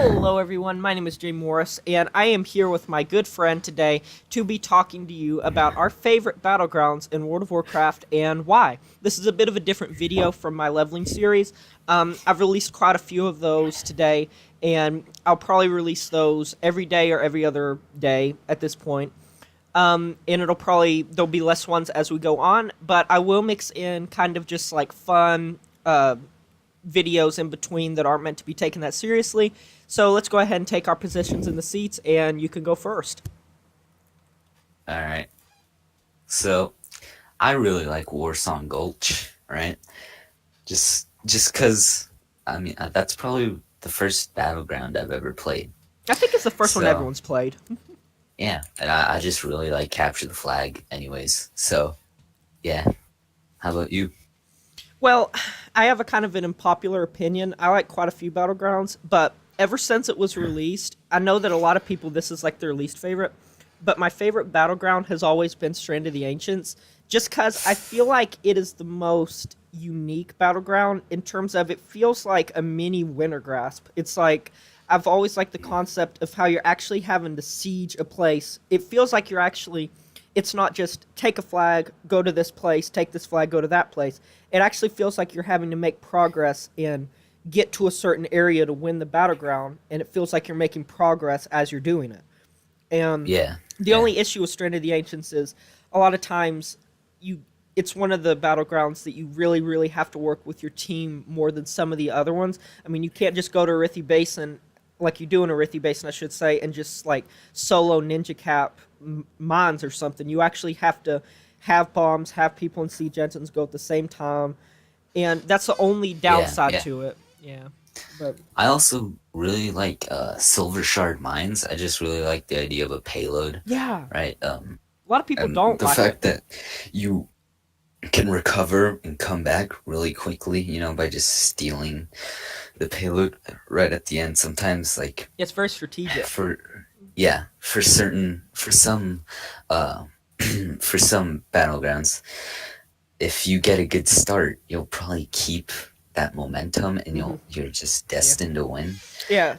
Hello, everyone. My name is Jay Morris, and I am here with my good friend today to be talking to you about our favorite battlegrounds in World of Warcraft and why. This is a bit of a different video from my leveling series. I've released quite a few of those today, and I'll probably release those every day or every other day at this point. And there'll be less ones as we go on, but I will mix in kind of just like fun, videos in between that aren't meant to be taken that seriously. So let's go ahead and take our positions in the seats, and you can go first. All right. So I really like Warsong Gulch, right? Just cause that's probably the first battleground I've ever played. I think it's the first one So everyone's played. yeah, and I just really like capture the flag, anyways. So yeah. How about you? Well, I have a kind of an unpopular opinion. I like quite a few battlegrounds, but ever since it was released, I know that a lot of people this is like their least favorite, but my favorite battleground has always been Strand of the Ancients, just because I feel like it is the most unique battleground in terms of it feels like a mini Winter Grasp. It's like I've always liked the concept of how you're actually having to siege a place. It feels like you're actually it's not just take a flag, go to this place, take this flag, go to that place. It actually feels like you're having to make progress and get to a certain area to win the battleground, and it feels like you're making progress as you're doing it. And Yeah, the yeah, only issue with Strand of the Ancients is a lot of times you it's one of the battlegrounds that you really, really have to work with your team more than some of the other ones. I mean, you can't just go to Arithi Basin like you do in Arithi Basin, I should say, and just like solo ninja cap mines or something. You actually have to have bombs, have people in siege engines go at the same time, and that's the only yeah, downside yeah. to it. Yeah, but I also really like silver shard mines. I just really like the idea of a payload, yeah, right? a lot of people And don't the like it. fact that you can recover and come back really quickly, by just stealing the payload right at the end. Sometimes, like, It's very strategic. for, yeah, for some, uh, for some battlegrounds, if you get a good start, you'll probably keep that momentum and Hmm. you're just Yeah, destined to win. yeah.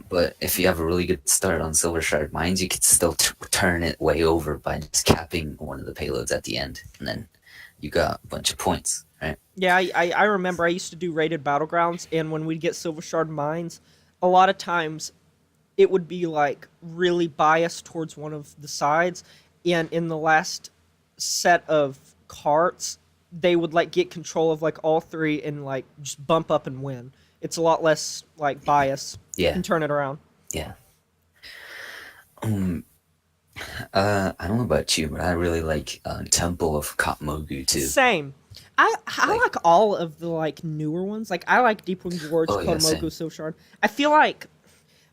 But if you have a really good start on Silver Shard Mines, you can still turn it way over by just capping one of the payloads at the end, and then you got a bunch of points, right? Yeah, I remember I used to do rated battlegrounds, and when we'd get Silver Shard mines, a lot of times it would be like really biased towards one of the sides, and in the last set of carts, they would like get control of like all three and like just bump up and win. It's a lot less like bias Yeah, and turn it around. yeah. Um, I don't know about you, but I really like Temple of Katmogu too. Same. I Like, like all of the like newer ones. Like I like Deepwing Gorge, oh yeah, Kotomoku, same. Silver Shard. I feel like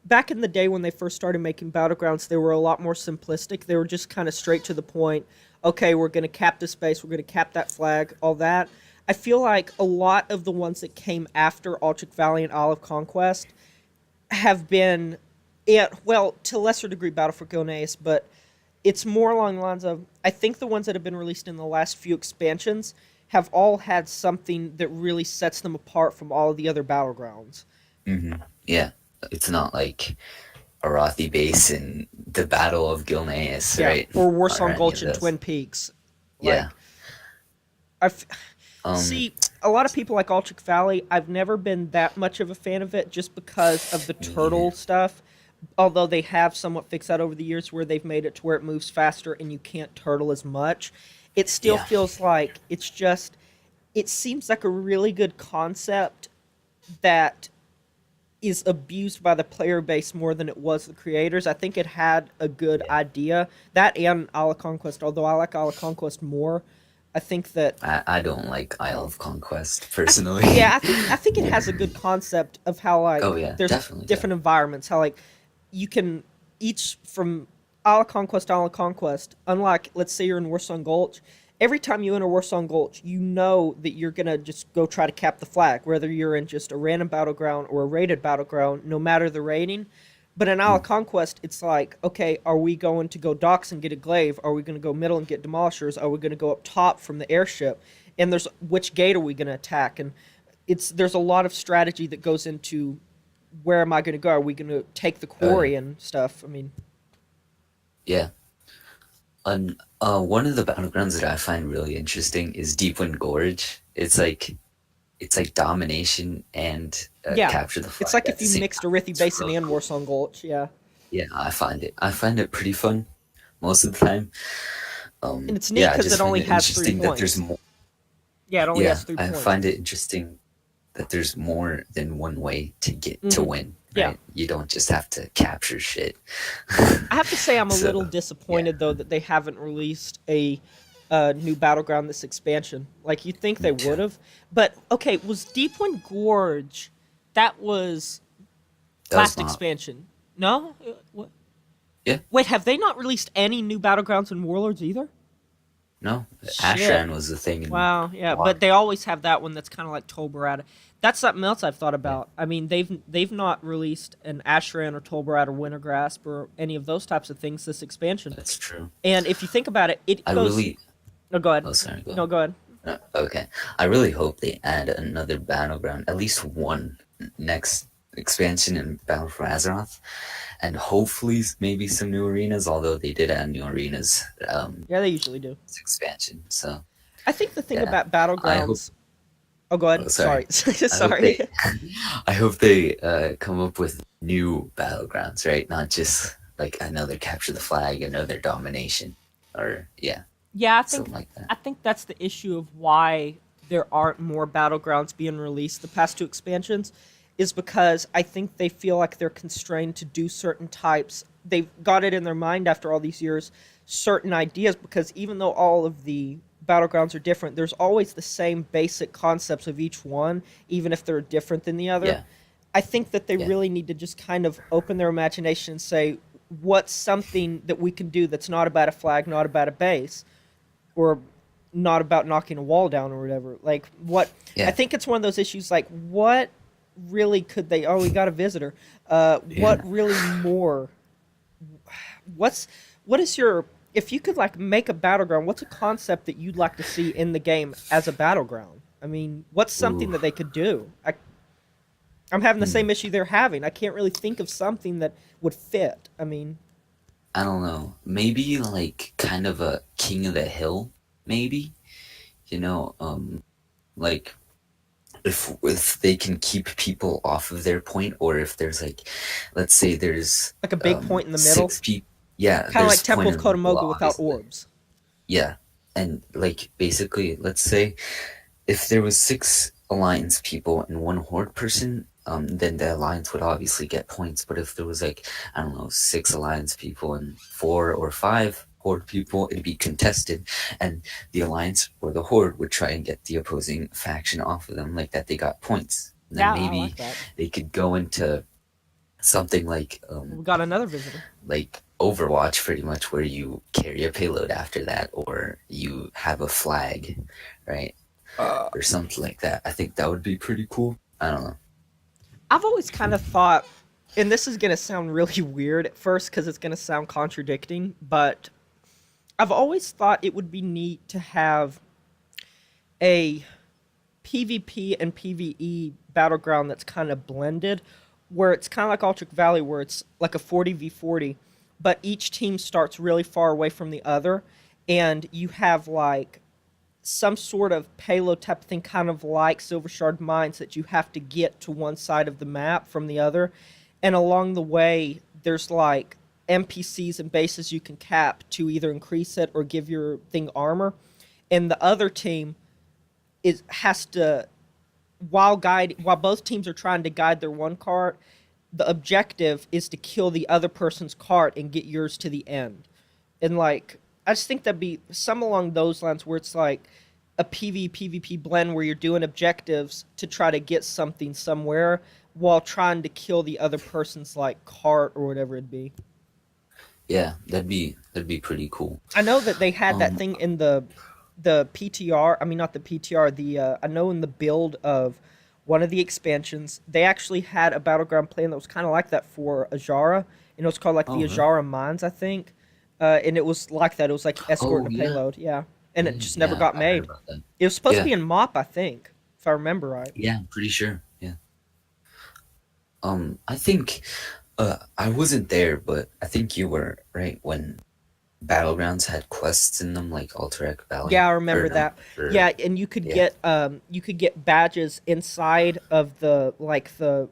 back in the day when they first started making battlegrounds, they were a lot more simplistic. They were just kind of straight to the point. Okay, we're going to cap this space, we're going to cap that flag, all that. I feel like a lot of the ones that came after Altric Valley and Olive Conquest have been, yeah, well, to a lesser degree, Battle for Gilneas, but it's more along the lines of I think the ones that have been released in the last few expansions have all had something that really sets them apart from all of the other battlegrounds. Yeah, it's not like Arathi Base and the Battle of Gilneas, Yeah, right? or Or Warsong any Gulch of and those. Twin Peaks. Yeah. Like, I Um, see a lot of people like Altric Valley. I've never been that much of a fan of it just because of the Me turtle neither. stuff. Although they have somewhat fixed that over the years where they've made it to where it moves faster and you can't turtle as much, it still Yeah. feels like it seems like a really good concept that is abused by the player base more than it was the creators. I think it had a good Yeah. idea. That and A la Conquest, although I like A la Conquest more. I think that I don't like Isle oh, of Conquest yeah, personally. I think it has a good concept of how Oh like yeah, there's definitely, different definitely. environments. How like you can each from A la Conquest. Unlike let's say you're in Warsong Gulch, every time you enter Warsong Gulch, you know that you're gonna just go try to cap the flag, whether you're in just a random battleground or a rated battleground, no matter the rating. But in A la Mm, Conquest, it's like, okay, are we going to go docks and get a glaive? Are we going to go middle and get demolishers? Are we going to go up top from the airship? And there's which gate are we going to attack? And there's a lot of strategy that goes into where am I going to go? Are we going to take the Oh yeah, quarry and stuff? I mean, yeah. And one of the battlegrounds that I find really interesting is Deepwind Gorge. It's like domination and yeah, capture the it's flag like at if the you same mixed time. Arithi It's Basin really and cool. Warsong Gulch. Yeah, Yeah, I find it pretty fun most of the time. and it's neat Yeah, I because just it find only it has three interesting that there's points. more. Yeah, it only Yeah, has three I points. find it interesting that there's more than one way to get to Hmm. win, Yeah, right? You don't just have to capture shit. I have to say I'm a So, little yeah, disappointed though that they haven't released a new battleground this expansion. Like you'd think me they would too. have, but okay, was Deepwind Gorge? That was That was last my expansion. No, what? yeah. Wait, have they not released any new battlegrounds in Warlords either? No, Shit. Ashran was the thing in Wow, yeah, but water. they always have that one that's kind of like Tolbarad. That's something else I've thought Yeah, about. I mean, they've not released an Ashran or Tolbarad or Wintergrasp or any of those types of things this expansion. that's true. And if you think about it, it I goes. really. No, go ahead. Oh, sorry. Go No, ahead. go ahead. Okay. I really hope they add another battleground, at least one next expansion in Battle for Azeroth, and hopefully maybe some new arenas. Although they did add new arenas Yeah, they usually do. this expansion, so I think the thing yeah. about I hope. battlegrounds. Oh, go ahead. Oh, sorry. Sorry, I hope sorry. they. I hope they come up with new battlegrounds, right? Not just like another capture the flag, another domination, or yeah, Yeah, something like that. I think that's the issue of why there aren't more battlegrounds being released the past two expansions is because I think they feel like they're constrained to do certain types. They've got it in their mind after all these years, certain ideas because even though all of the battlegrounds are different, there's always the same basic concepts of each one, even if they're different than the other. Yeah, I think that they yeah, really need to just kind of open their imagination and say, what's something that we can do that's not about a flag, not about a base, or not about knocking a wall down or whatever. Like what I yeah, think it's one of those issues like what really could they oh we got a visitor. What yeah. really more what's what is your if you could like make a battleground, what's a concept that you'd like to see in the game as a battleground? I mean, what's Ooh. something that they could do? I'm having the Hmm. same issue they're having. I can't really think of something that would fit. I mean, I don't know. Maybe like kind of a king of the hill, maybe. You know, like if they can keep people off of their point, or if there's like, let's say there's like a big point in the middle, six people. Yeah, kind of like there's Temple point of in the middle, Kotomoga without obviously. orbs. Yeah, and like basically, let's say if there was six alliance people and one horde person, then the alliance would obviously get points. But if there was like, I don't know, six alliance people and four or five horde people, it'd be contested, and the alliance or the horde would try and get the opposing faction off of them, like that they got points. And then Yeah, I maybe like that. they could go into something We got another visitor. like Overwatch, pretty much, where you carry a payload after that, or you have a flag, right? Or something like that. I think that would be pretty cool. I don't know. I've always kind of thought, and this is going to sound really weird at first because it's going to sound contradicting, but I've always thought it would be neat to have a PvP and PvE battleground that's kind of blended, where it's kind of like Ultric Valley, where it's like a 40v40, but each team starts really far away from the other, and you have like some sort of payload type thing, kind of like Silver Shard Mines, that you have to get to one side of the map from the other. And along the way, there's like NPCs and bases you can cap to either increase it or give your thing armor. And the other team is has to while both teams are trying to guide their one cart, the objective is to kill the other person's cart and get yours to the end. And like I just think that'd be some along those lines where it's like a PvP blend where you're doing objectives to try to get something somewhere while trying to kill the other person's like cart or whatever it'd be. Yeah, that'd be pretty cool. I know that they had that Um. thing in the PTR. I mean, not the PTR. The I know in the build of one of the expansions, they actually had a battleground plan that was kind of like that for Ajara. And it was called like the Oh, really? Ajara Mines, I think. And it was like that. It was like escorting Oh, a yeah. payload. Yeah, and it Yeah, just never yeah. got I heard made. about that. It was supposed to Yeah, be in MOP, I think, if I remember right. yeah. I'm pretty sure. Yeah. I think I wasn't there, but I think you were right when Battlegrounds had quests in them, like Alterac Valley, Yeah, I or remember no, that. or Yeah, and yeah, you could get badges inside of the like the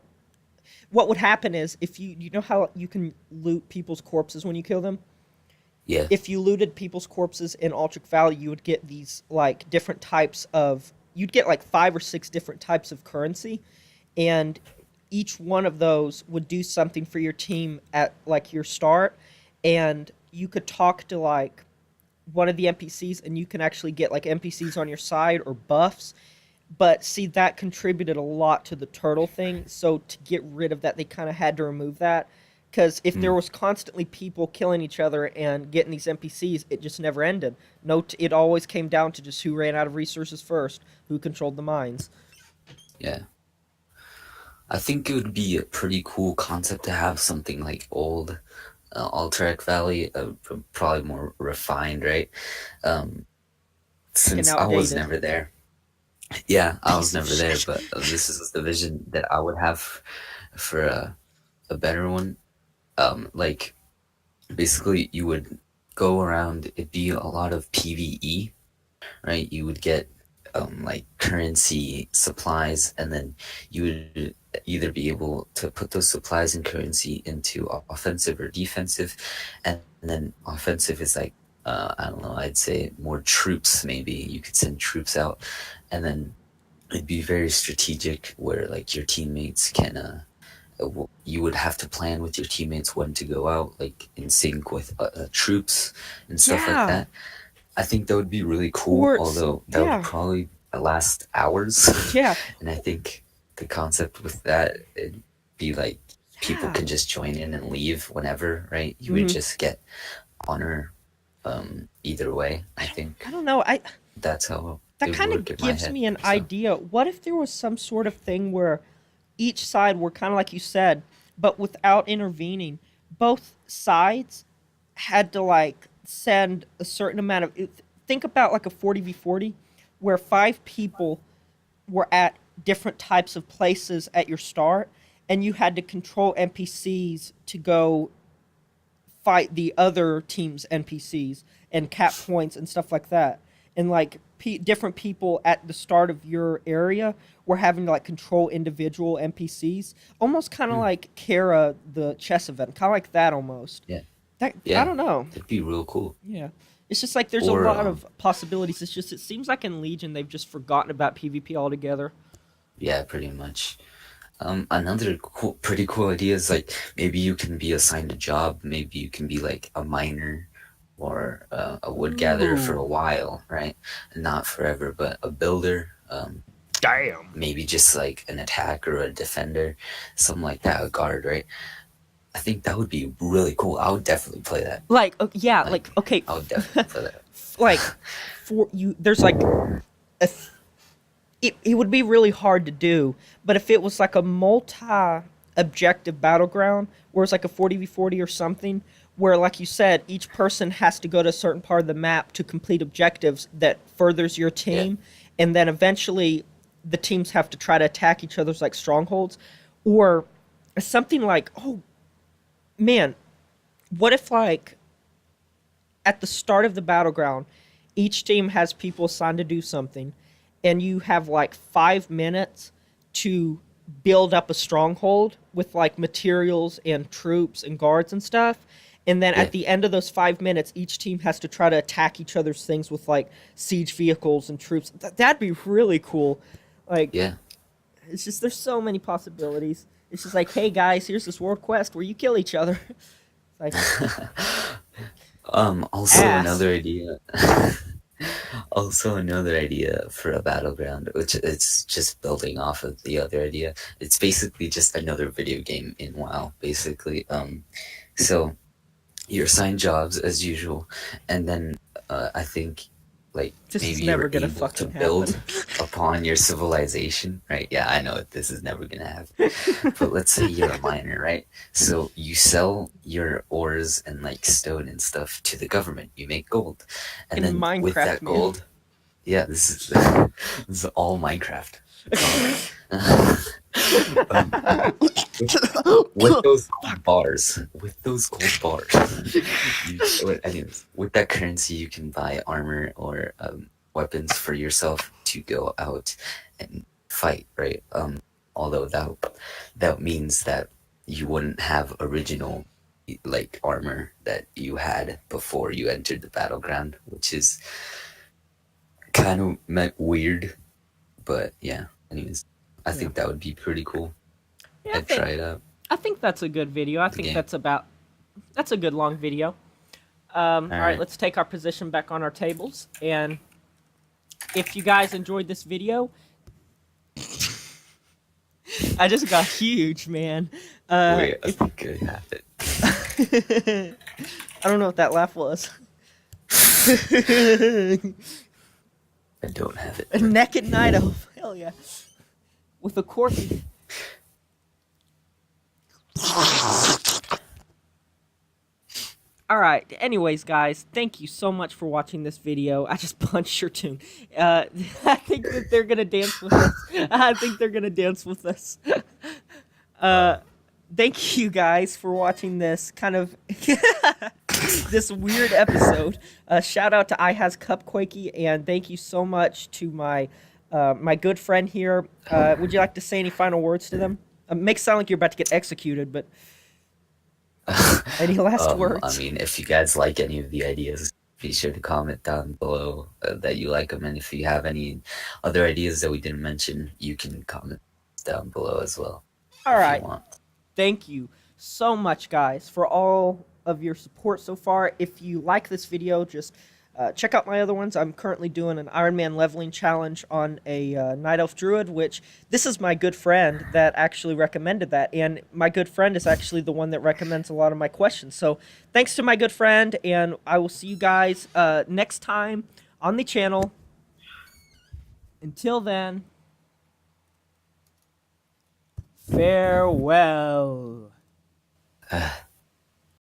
what would happen is if you know how you can loot people's corpses when you kill them? yeah, If you looted people's corpses in Aldrich Valley, you would get these like different types of you'd get like 5 or 6 different types of currency, and each one of those would do something for your team at like your start, and you could talk to like one of the NPCs and you can actually get like NPCs on your side or buffs. But see, that contributed a lot to the turtle thing. So to get rid of that, they kind of had to remove that. Because if there mm, was constantly people killing each other and getting these NPCs, it just never ended. It always came down to just who ran out of resources first, who controlled the mines. yeah. I think it would be a pretty cool concept to have something like old Alterac Valley, probably more refined, right? Um, Fucking since I was outdated. never there. Yeah, I was Piece of never there, shit. but this is the vision that I would have for a better one. Like basically, you would go around. It'd be a lot of PVE, right? You would get like currency supplies, and then you would either be able to put those supplies and currency into offensive or defensive, and then offensive is like I don't know, I'd say more troops. Maybe you could send troops out, and then it'd be very strategic where like your teammates can you would have to plan with your teammates when to go out, like in sync with troops and stuff like Yeah. that. I think that would be really cool, Or, although that would yeah. probably last hours. Yeah. And I think the concept with that, it'd be like people Yeah. can just join in and leave whenever, right? You would hmm just get honor either way. I I think don't know. that's how That it would kind work of in my gives head. me an So, idea. What if there was some sort of thing where each side were kind of like you said, but without intervening, both sides had to like send a certain amount of. Think about like a 40v40, where 5 people were at different types of places at your start, and you had to control NPCs to go fight the other team's NPCs and cap points and stuff like that. And like different people at the start of your area were having to like control individual NPCs, almost kind of hmm, like Kara the chess event, kind of like that almost. yeah, That I yeah, don't know. that'd be real cool. Yeah, it's just like there's a Or lot of possibilities. It's just it seems like in Legion they've just forgotten about PvP altogether. yeah, pretty much. Another cool, pretty cool idea is like maybe you can be assigned a job. Maybe you can be like a miner or a wood gatherer for a Ooh, while, right? Not forever, but a builder. damn. Maybe just like an attacker or a defender, something like that, a guard, right? I think that would be really cool. I would definitely play that. Like yeah, Like, like okay, I would definitely play that. like for you. There's like a it would be really hard to do, but if it was like a multi objective battleground where it's like a 40v40 or something, where like you said, each person has to go to a certain part of the map to complete objectives that furthers your Yeah, team, and then eventually the teams have to try to attack each other's like strongholds, or something like, oh man, what if like at the start of the battleground, each team has people assigned to do something, and you have like 5 minutes to build up a stronghold with like materials and troops and guards and stuff. And then yeah, at the end of those 5 minutes, each team has to try to attack each other's things with like siege vehicles and troops. That'd be really cool. Like, yeah. it's just there's so many possibilities. It's just like, hey guys, here's this world quest where you kill each other. It's like Also ass. another idea. Also another idea for a battleground, which it's just building off of the other idea. It's basically just another video game in WoW, basically. So you're assigned jobs as usual, and then I think like This is maybe never you're gonna able to fucking happen. build upon your civilization, right? Yeah, I know this is never gonna happen. But let's say you're a miner, right? So you sell your ores and like stone and stuff to the government. You make gold, and In then with Minecraft, that man. gold, Yeah, this is this is all Minecraft. um, with those gold bars, anyways, with that currency, you can buy armor or weapons for yourself to go out and fight, right? Although that means that you wouldn't have original like armor that you had before you entered the battleground, which is kind of weird, but yeah. Anyways, I Yeah. think that would be pretty cool. Yeah, I'd try it out. I think that's a good video. I The think game. that's a good long video. All All right, right. let's take our position back on our tables. And if you guys enjoyed this video, I just got huge, man. Wait, I If think I have it. I don't know what that laugh was. I don't have it. A naked night elf. Hell yeah. With a corky. All right. Anyways, guys, thank you so much for watching this video. I just punched your tune. I think that they're gonna dance with us. I think they're gonna dance with us. Thank you guys for watching this kind of this weird episode. Shout out to iHasCupquakey, and thank you so much to my good friend here. Would you like to say any final words to them? Makes it sound like you're about to get executed, but any last words? I mean, if you guys like any of the ideas, be sure to comment down below that you like them, and if you have any other ideas that we didn't mention, you can comment down below as well. All if right. You want. Thank you so much, guys, for all of your support so far. If you like this video, just check out my other ones. I'm currently doing an Iron Man leveling challenge on a Night Elf Druid, which this is my good friend that actually recommended that. And my good friend is actually the one that recommends a lot of my questions. So thanks to my good friend, and I will see you guys next time on the channel. Until then, farewell.